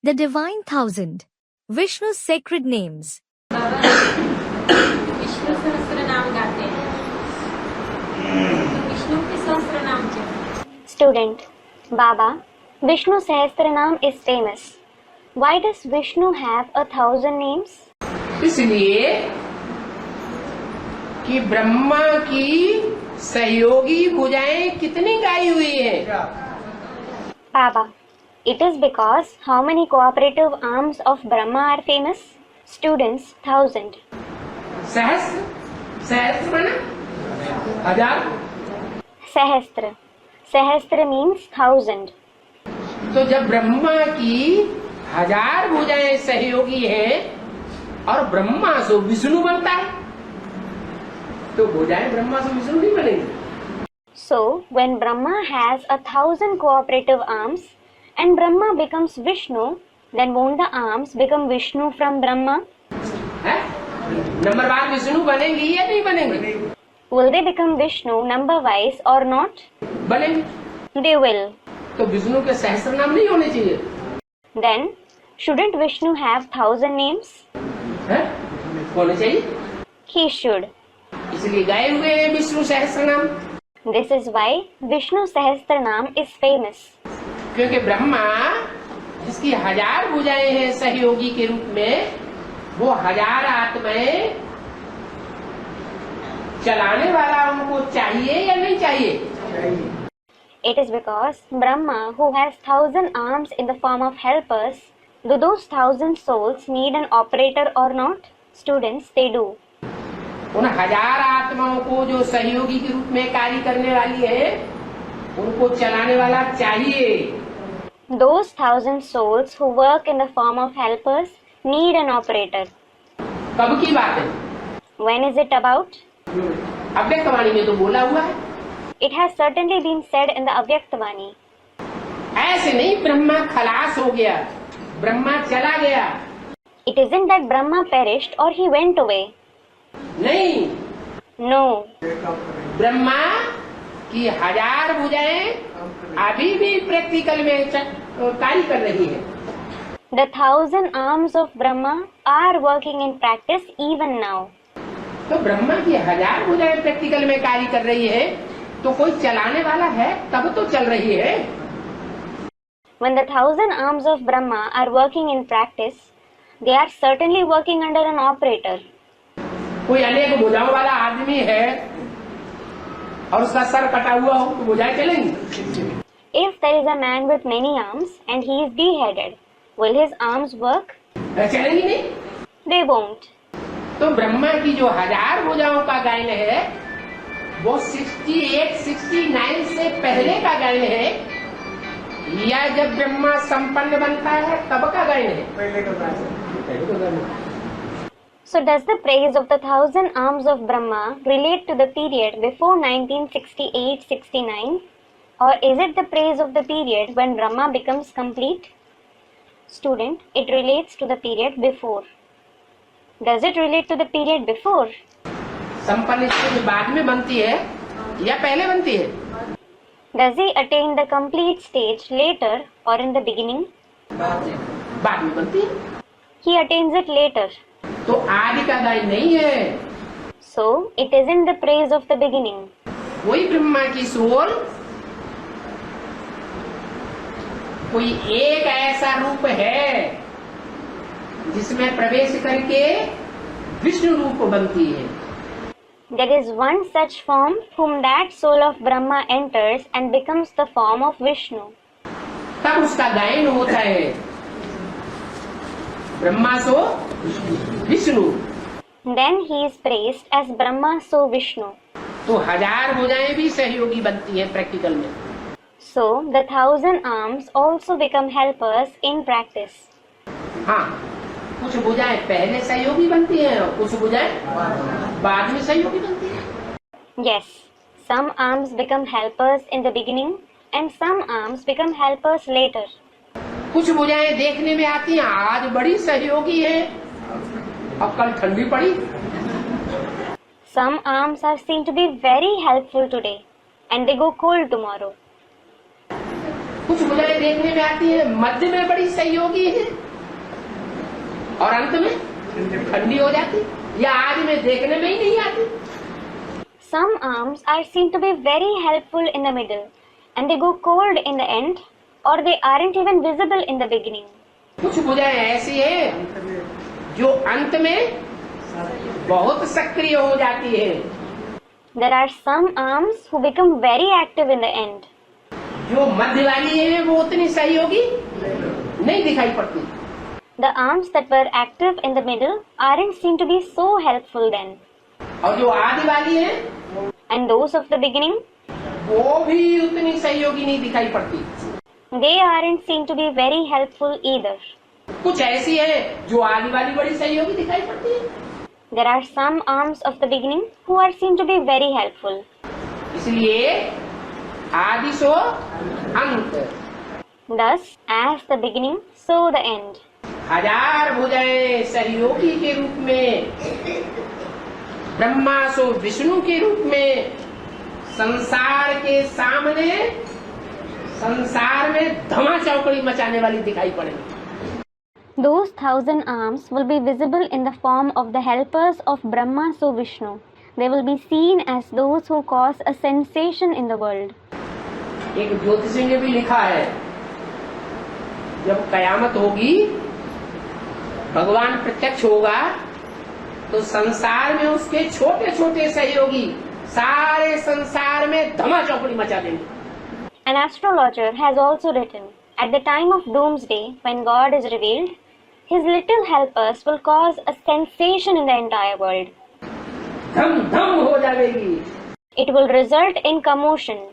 The Divine Thousand, Vishnu's sacred names. Vishnu सहस्त्र नाम गाते हैं तो विष्णु के सहस्त्र नाम क्या है? Student, Baba, Vishnu Sahasranam is famous. Why does Vishnu have 1,000 names? इसलिए कि ब्रह्मा की सहयोगी भुजाएं कितनी गाई हुई है? Baba, it is because how many cooperative arms of Brahma are famous? Students, 1,000. सहस्त्र, सहस्त्र माना हजार। Sahastra. Sahastra means 1,000. तो जब ब्रह्मा की 1000 भुजाएं सहयोगी हैं और ब्रह्मा से विष्णु बनता है, तो भुजाएं ब्रह्मा से विष्णु नहीं बनेंगी। So, when Brahma has 1,000 cooperative arms and Brahma becomes Vishnu, then won't the arms become Vishnu from Brahma? है? नंबरवार विष्णु बनेंगी या नहीं बनेंगी? Will they become Vishnu number wise or not? बनेंगी। They will. तो विष्णु के सहस्त्र नाम नहीं होने चाहिए? Then, shouldn't Vishnu have 1,000 names? है? होने चाहिए। He should. इसलिए गाए हुए हैं विष्णु सहस्त्र नाम। This is why Vishnu Sahasranam is famous. क्योंकि ब्रह्मा जिसकी 1000 भुजाएं हैं सहयोगी के रूप में, वो 1000 आत्माएं चलाने वाला उनको चाहिए या नहीं चाहिए? It is because Brahma, who has 1,000 arms in the form of helpers, do those 1,000 souls need an operator or not? Students, they do. उन 1000 आत्माओं को जो सहयोगी के रूप में कार्य करने वाली है, उनको चलाने वाला चाहिए। Those 1,000 souls who work in the form of helpers need an operator. कब की बात है? When is it about? अव्यक्तवाणी में तो बोला हुआ है। It has certainly been said in the Avyaktavani. ऐसे नहीं ब्रह्मा खलास हो गया, ब्रह्मा चला गया। It isn't that Brahma perished or he went away. नहीं, No. ब्रह्मा की 1000 भुजाएं अभी भी प्रैक्टिकल में कार्य कर रही है। The 1,000 arms of Brahma are working in practice even now. तो ब्रह्मा की 1000 भुजाएं प्रैक्टिकल में कार्य कर रही है, तो कोई चलाने वाला है तब तो चल रही है। When the 1,000 arms of Brahma are working in practice, they are certainly working under an operator. कोई अनेक भुजाओं वाला आदमी है और उसका सर कटा हुआ हो तो भुजाएं चलेंगी? If there is a man with many arms and he is beheaded, will his arms work? चलेंगी नहीं। They won't. तो ब्रह्मा की जो 1000 भुजाओं का गायन है, वो 68, 69 से पहले का गायन है, या जब ब्रह्मा संपन्न बनता है तब का गायन है? पहले का गायन है। So does the praise of the 1,000 arms of Brahma relate to the period before 1968-69, or is it the praise of the period when Brahma becomes complete? Student, it relates to the period before. Does it relate to the period before? संपन्न स्थिति बाद में बनती है या पहले बनती है? Does he attain the complete stage later or in the beginning? बाद में बनती है। He attains it later. तो आदि का गायन नहीं है। So, it isn't the praise of the beginning. कोई ब्रह्मा की सोल कोई एक ऐसा रूप है जिसमें प्रवेश करके विष्णु रूप बनती है। There is one such form whom that soul of Brahma enters and becomes the form of Vishnu. तब उसका गायन होता है, ब्रह्मा सो Vishnu. Then he is praised as Brahma so Vishnu. तो 1000 भुजाएं भी सहयोगी बनती है प्रैक्टिकल में। So the 1,000 arms also become helpers in practice. हाँ, कुछ भुजाएं पहले सहयोगी बनती हैं और कुछ भुजाएं बाद में सहयोगी बनती हैं। Yes, some arms become helpers in the beginning and some arms become helpers later. कुछ भुजाएं देखने में आती हैं, आज बड़ी सहयोगी है और कल ठंडी पड़ी। Some arms are seen to be very helpful today and they go cold tomorrow. कुछ भुजाएं देखने में आती हैं मध्य में बड़ी सहयोगी है और अंत में ठंडी हो जाती, या आदि में देखने में ही नहीं आती। Some arms are seen to be very helpful in the middle, and they go cold in the end, or they aren't even visible in the beginning. कुछ भुजाएं ऐसी हैं जो अंत में बहुत सक्रिय हो जाती है। There are some arms who become very active in the end. जो मध्य वाली है वो उतनी सहयोगी नहीं दिखाई पड़ती। The arms that were active in the middle aren't seen to be so helpful then. और जो आदि वाली है And those of the beginning, वो भी उतनी सहयोगी नहीं दिखाई पड़ती। they aren't seen to be very helpful either. कुछ ऐसी है जो आदि वाली बड़ी सहयोगी दिखाई पड़ती है। There are some arms of the beginning who are seen to be very helpful. इसलिए आदि सो अंत, Thus, as the beginning, so the end. हजार भुजाएं सहयोगी के रूप में, ब्रह्मा सो विष्णु के रूप में संसार के सामने, संसार में धमा चौकड़ी मचाने वाली दिखाई पड़ेगी। Those 1,000 arms will be visible in the form of the helpers of Brahma so Vishnu. They will be seen as those who cause a sensation in the world. एक ज्योतिषी ने भी लिखा है, जब कयामत होगी, भगवान प्रत्यक्ष होगा, तो संसार में उसके छोटे छोटे सहयोगी सारे संसार में धमा चौकड़ी मचा देंगे। An astrologer has also written, at the time of doomsday, when God is revealed, his little helpers will cause a sensation in the entire world. धम धम हो जाएगी। It will result in commotion,